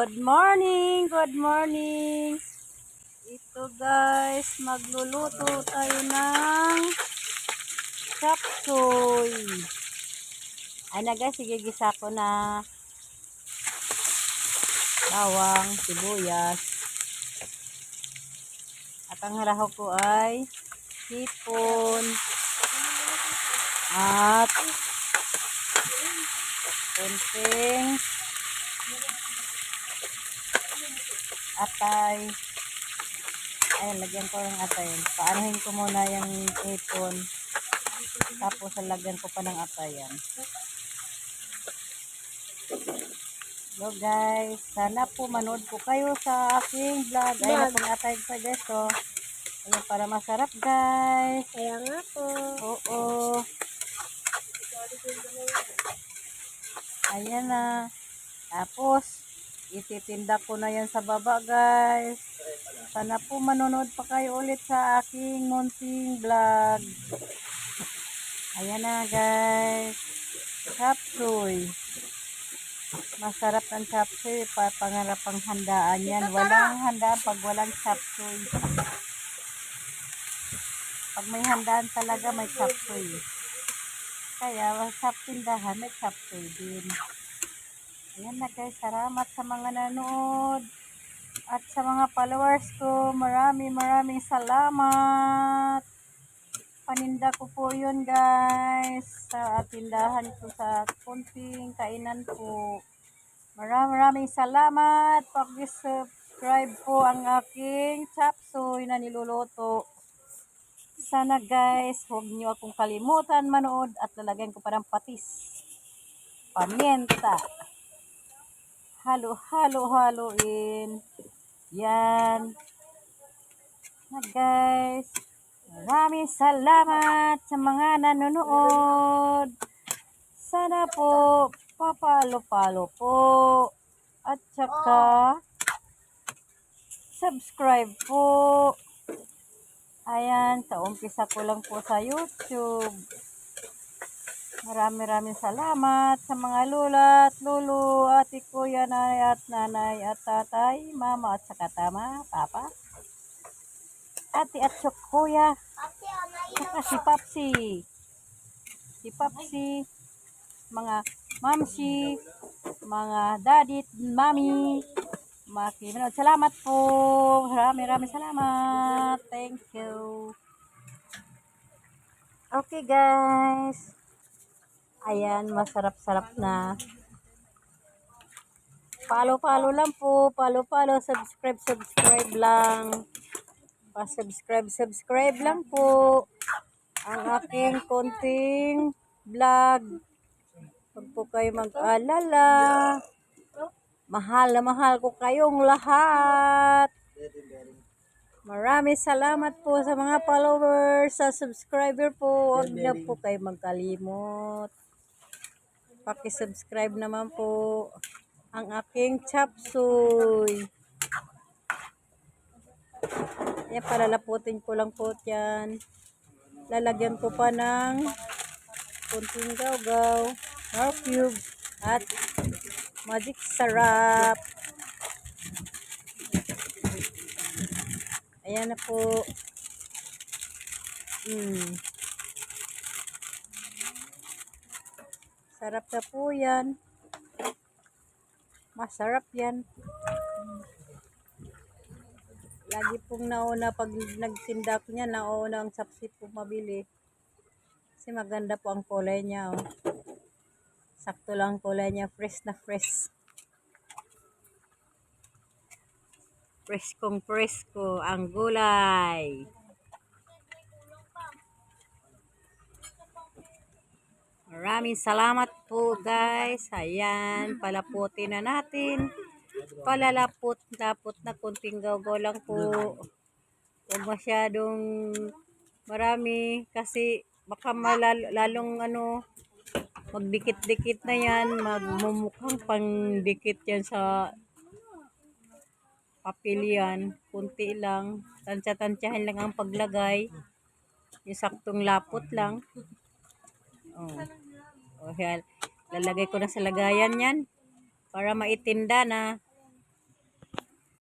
Good morning, good morning. Ito guys, magluluto tayo ng chop suey. Ay na guys, igigisa ko na bawang, sibuyas. At ang haraho ko ay hipon at konting atay. Ayan, lagyan ko ng atay. Paanahin ko muna yung hipon. Tapos lagyan ko pa ng atay yan. Hello guys, sana po manood po kayo sa aking vlog. Ayan na pong atay pa guys. So, ayan, para masarap guys. Kaya nga po. Oo. Ayan na. Tapos, ititinda ko na yan sa baba guys. Sana po manonood pa kayo ulit sa aking munting vlog. Ayan na guys. Chop suey. Masarap ng chop suey. Pangarapang handaan yan. Walang handaan pag walang chop suey. Pag may handaan talaga may chop suey. Kaya sa tindahan may chop suey din. Ayan na guys. Salamat sa mga nanood. At sa mga followers ko, maraming salamat. Paninda ko po yun guys. Sa tindahan ko sa kunting kainan po. Maraming salamat. Pag-subscribe po ang aking chop suey na niluluto. Sana guys, huwag niyo akong kalimutan manood at lalagyan ko pa ng patis. Paminta. Halo-halo-haloin. Yan. Na guys. Maraming salamat sa mga nanonood. Sana po papalo-palo po. At saka subscribe po. Ayan, kaumpisa ko lang po sa YouTube. Maraming salamat sa mga lula at lulu, ate, kuya, nanay at tatay, mama at saka tama, papa, ate at kuya, saka si Papsi, mga mamsi, mga daddy, mami, makiminod. Salamat po. Maraming salamat. Thank you. Okay guys. Ayan, masarap-sarap na. Palo-palo lang po. Palo-palo. Subscribe lang. Pa-subscribe lang po. Ang aking konting vlog. Huwag po kayo mag-alala. Mahal na mahal ko kayong lahat. Maraming salamat po sa mga followers, sa subscriber po. Huwag na po kayo magkalimot. Paki-subscribe naman po ang aking chop suey. Yan, palalaputin ko lang po yan. Lalagyan ko pa ng kunting gaw-gaw, nor cube, at magic sarap. Ayan na po. Sarap na po yan. Masarap yan. Lagi pong nauna pag nagtinda ko niya, nauna ang sapsit po mabili. Kasi maganda po ang kulay niya. Oh. Sakto lang ang kulay niya. Fresh na fresh. Preskong presko ang gulay. Maraming salamat po guys. Ayan, palaputin na natin. Palalapot-lapot na kunting gaw-gaw lang po. Huwag masyadong marami kasi baka lalong magdikit-dikit na yan. Magmumukhang pangdikit yan sa papilyan. Kunti lang. Tansya-tansyahin lang ang paglagay. Yung saktong lapot lang. Oh, yan. Lalagay ko na sa lagayan yan para maitinda na.